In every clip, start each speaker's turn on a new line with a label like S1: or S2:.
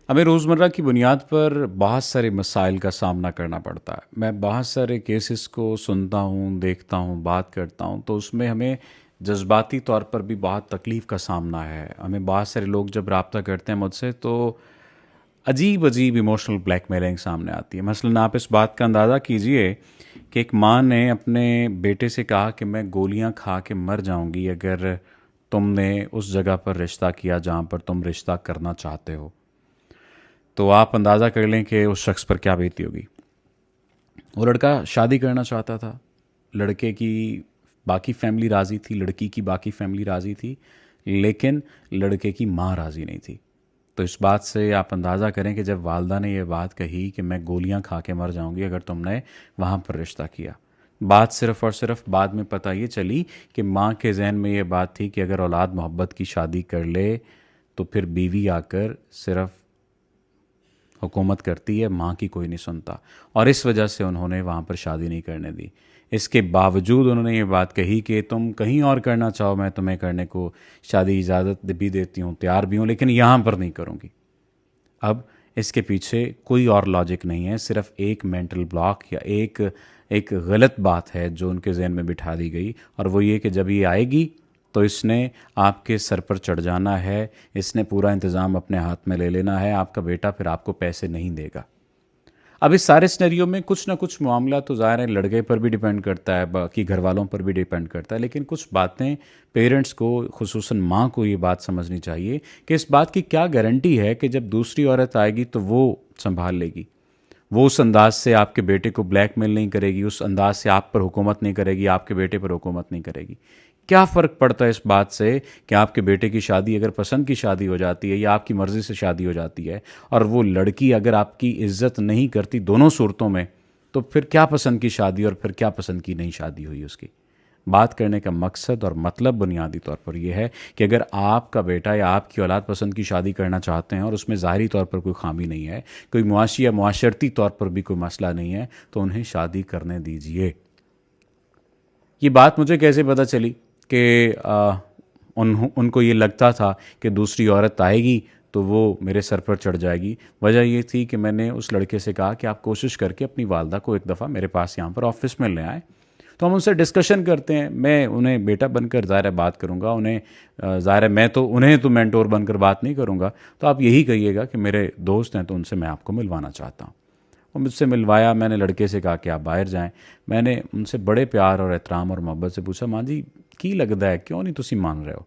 S1: हमें रोज़मर्रा की बुनियाद पर बहुत सारे मसाइल का सामना करना पड़ता है। मैं बहुत सारे केसेस को सुनता हूँ, देखता हूँ, बात करता हूँ, तो उसमें हमें जज़्बाती तौर पर भी बहुत तकलीफ़ का सामना है। हमें बहुत सारे लोग जब राब्ता करते हैं मुझसे तो अजीब-अजीब इमोशनल ब्लैकमेलिंग सामने आती है। मसलन आप इस बात का अंदाज़ा कीजिए कि एक माँ ने अपने बेटे से कहा कि मैं गोलियाँ खा के मर जाऊँगी अगर तुमने उस जगह पर रिश्ता किया जहाँ पर तुम रिश्ता करना चाहते हो। तो आप अंदाज़ा कर लें कि उस शख्स पर क्या बीती होगी। वो लड़का शादी करना चाहता था, लड़के की बाकी फैमिली राज़ी थी, लड़की की बाकी फैमिली राज़ी थी, लेकिन लड़के की माँ राज़ी नहीं थी। तो इस बात से आप अंदाज़ा करें कि जब वालदा ने यह बात कही कि मैं गोलियां खा के मर जाऊंगी अगर तुमने वहाँ पर रिश्ता किया, बात सिर्फ़ और सिर्फ बाद में पता ये चली कि माँ के जहन में ये बात थी कि अगर औलाद मोहब्बत की शादी कर ले तो फिर बीवी आकर सिर्फ हुकूमत करती है, माँ की कोई नहीं सुनता, और इस वजह से उन्होंने वहाँ पर शादी नहीं करने दी। इसके बावजूद उन्होंने ये बात कही कि तुम कहीं और करना चाहो, मैं तुम्हें करने को शादी की इजाज़त भी देती हूँ, तैयार भी हूँ, लेकिन यहाँ पर नहीं करूँगी। अब इसके पीछे कोई और लॉजिक नहीं है, सिर्फ एक मेंटल ब्लॉक या एक एक गलत बात है जो उनके जहन में बिठा दी गई, और वो ये कि जब ये आएगी तो इसने आपके सर पर चढ़ जाना है, इसने पूरा इंतज़ाम अपने हाथ में ले लेना है, आपका बेटा फिर आपको पैसे नहीं देगा। अब इस सारे सिनेरियो में कुछ ना कुछ मामला तो ज़ाहिर है लड़के पर भी डिपेंड करता है, बाकी घर वालों पर भी डिपेंड करता है, लेकिन कुछ बातें पेरेंट्स को, खुसूसन माँ को ये बात समझनी चाहिए कि इस बात की क्या गारंटी है कि जब दूसरी औरत आएगी तो वो संभाल लेगी, वो उस अंदाज से आपके बेटे को ब्लैकमेल नहीं करेगी, उस अंदाज से आप पर हुकूमत नहीं करेगी, आपके बेटे पर हुकूमत नहीं करेगी। क्या फ़र्क पड़ता है इस बात से कि आपके बेटे की शादी अगर पसंद की शादी हो जाती है या आपकी मर्ज़ी से शादी हो जाती है, और वो लड़की अगर आपकी इज्जत नहीं करती दोनों सूरतों में, तो फिर क्या पसंद की शादी और फिर क्या पसंद की नहीं शादी हुई उसकी। बात करने का मकसद और मतलब बुनियादी तौर पर यह है कि अगर आपका बेटा या आपकी औलाद पसंद की शादी करना चाहते हैं और उसमें ज़ाहरी तौर पर कोई खामी नहीं है, कोई मुआशी या मुआशरती तौर पर भी कोई मसला नहीं है, तो उन्हें शादी करने दीजिए। ये बात मुझे कैसे पता चली कि उनको ये लगता था कि दूसरी औरत आएगी तो वो मेरे सर पर चढ़ जाएगी। वजह ये थी कि मैंने उस लड़के से कहा कि आप कोशिश करके अपनी वालदा को एक दफ़ा मेरे पास यहाँ पर ऑफिस में ले आएँ, तो हम उनसे डिस्कशन करते हैं। मैं उन्हें बेटा बनकर ज़ाहिर है बात करूँगा, उन्हें ज़ाहिर है मैं तो उन्हें तो मेंटोर बनकर बात नहीं करूँगा, तो आप यही कहिएगा कि मेरे दोस्त हैं तो उनसे मैं आपको मिलवाना चाहता हूँ। वो मुझसे मिलवाया, मैंने लड़के से कहा कि आप बाहर जाएं। मैंने उनसे बड़े प्यार और एहतराम और मोहब्बत से पूछा, माँ जी की लगता है क्यों नहीं तुसी मान रहे हो?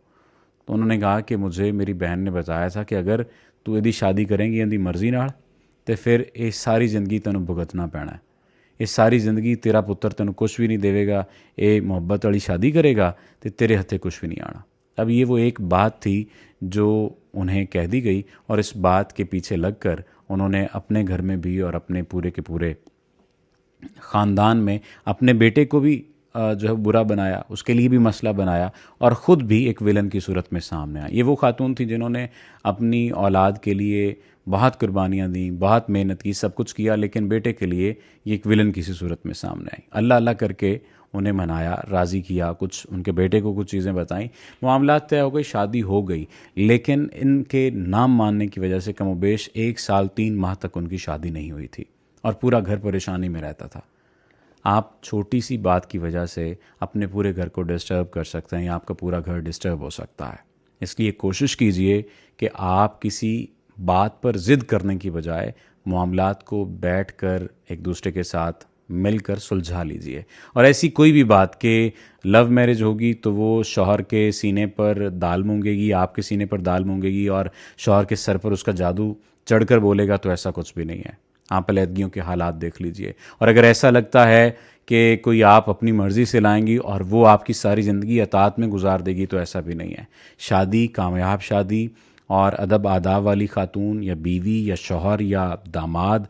S1: तो उन्होंने कहा कि मुझे मेरी बहन ने बताया था कि अगर तू यदि शादी करेंगी यदि मर्जी नाल तो फिर ये सारी ज़िंदगी तेन भुगतना पैना है, ये सारी ज़िंदगी तेरा पुत्र तेन कुछ भी नहीं देवेगा, ये मुहब्बत वाली शादी करेगा तो तेरे हथे कुछ भी नहीं आना। अब ये वो एक बात थी जो उन्हें कह दी गई, और इस बात के पीछे लगकर उन्होंने अपने घर में भी और अपने पूरे के पूरे ख़ानदान में अपने बेटे को भी जो है बुरा बनाया, उसके लिए भी मसला बनाया, और ख़ुद भी एक विलन की सूरत में सामने आया। ये वो खातून थी जिन्होंने अपनी औलाद के लिए बहुत कुर्बानियाँ दी, बहुत मेहनत की, सब कुछ किया, लेकिन बेटे के लिए ये एक विलन की सी सूरत में सामने आई। अल्लाह अल्लाह करके उन्हें मनाया, राज़ी किया, कुछ उनके बेटे को कुछ चीज़ें बताई, मामलात तय हो गई, शादी हो गई, लेकिन इनके नाम मानने की वजह से कमोबेश 1 साल 3 माह तक उनकी शादी नहीं हुई थी, और पूरा घर परेशानी में रहता था। आप छोटी सी बात की वजह से अपने पूरे घर को डिस्टर्ब कर सकते हैं या आपका पूरा घर डिस्टर्ब हो सकता है। इसलिए कोशिश कीजिए कि आप किसी बात पर ज़िद करने की बजाय मामलात को बैठकर एक दूसरे के साथ मिलकर सुलझा लीजिए। और ऐसी कोई भी बात कि लव मैरिज होगी तो वो शौहर के सीने पर दाल मूंगेगी, आपके सीने पर दाल मूंगेगी, और शौहर के सर पर उसका जादू चढ़कर बोलेगा, तो ऐसा कुछ भी नहीं है। आप अलहदगियों के हालात देख लीजिए, और अगर ऐसा लगता है कि कोई आप अपनी मर्ज़ी से लाएंगी और वो आपकी सारी ज़िंदगी अतात में गुजार देगी, तो ऐसा भी नहीं है। शादी, कामयाब शादी और अदब आदाब वाली खातून या बीवी या शौहर या दामाद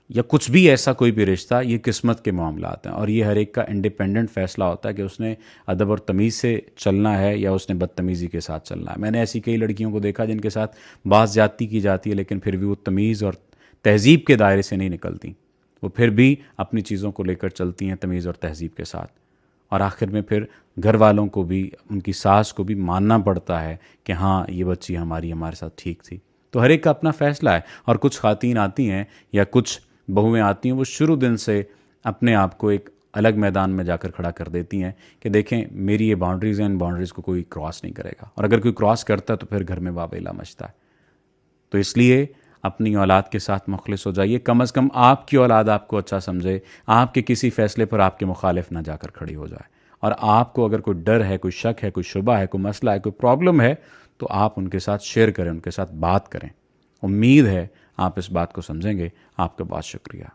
S1: या कुछ भी ऐसा कोई भी रिश्ता, ये किस्मत के मामलात हैं, और ये हर एक का इंडिपेंडेंट फ़ैसला होता है कि उसने अदब और तमीज़ से चलना है या उसने बदतमीज़ी के साथ चलना है। मैंने ऐसी कई लड़कियों को देखा जिनके साथ बात ज़्यादती की जाती है, लेकिन फिर भी वो तमीज़ और तहज़ीब के दायरे से नहीं निकलती, वो फिर भी अपनी चीज़ों को लेकर चलती हैं तमीज़ और तहज़ीब के साथ, और आखिर में फिर घर वालों को भी, उनकी सास को भी मानना पड़ता है कि हाँ ये बच्ची हमारे साथ ठीक थी। तो हर एक का अपना फैसला है। और कुछ खातन आती हैं या कुछ बहुएं आती हैं, वो शुरू दिन से अपने आप को एक अलग मैदान में जाकर खड़ा कर देती हैं कि देखें मेरी ये बाउंड्रीज़ हैं, इन बाउंड्रीज़ को कोई क्रॉस नहीं करेगा, और अगर कोई क्रॉस करता है तो फिर घर में वावेला मचता है। तो इसलिए अपनी औलाद के साथ मुखलिस हो जाइए, कम अज़ कम आपकी औलाद आपको अच्छा समझे, आपके किसी फ़ैसले पर आपके मुखालिफ ना जाकर खड़ी हो जाए। और आपको अगर कोई डर है, कोई शक है, कोई शुबा है, कोई मसला है, कोई प्रॉब्लम है, तो आप उनके साथ शेयर करें, उनके साथ बात करें। उम्मीद है आप इस बात को समझेंगे। आपका बहुत शुक्रिया।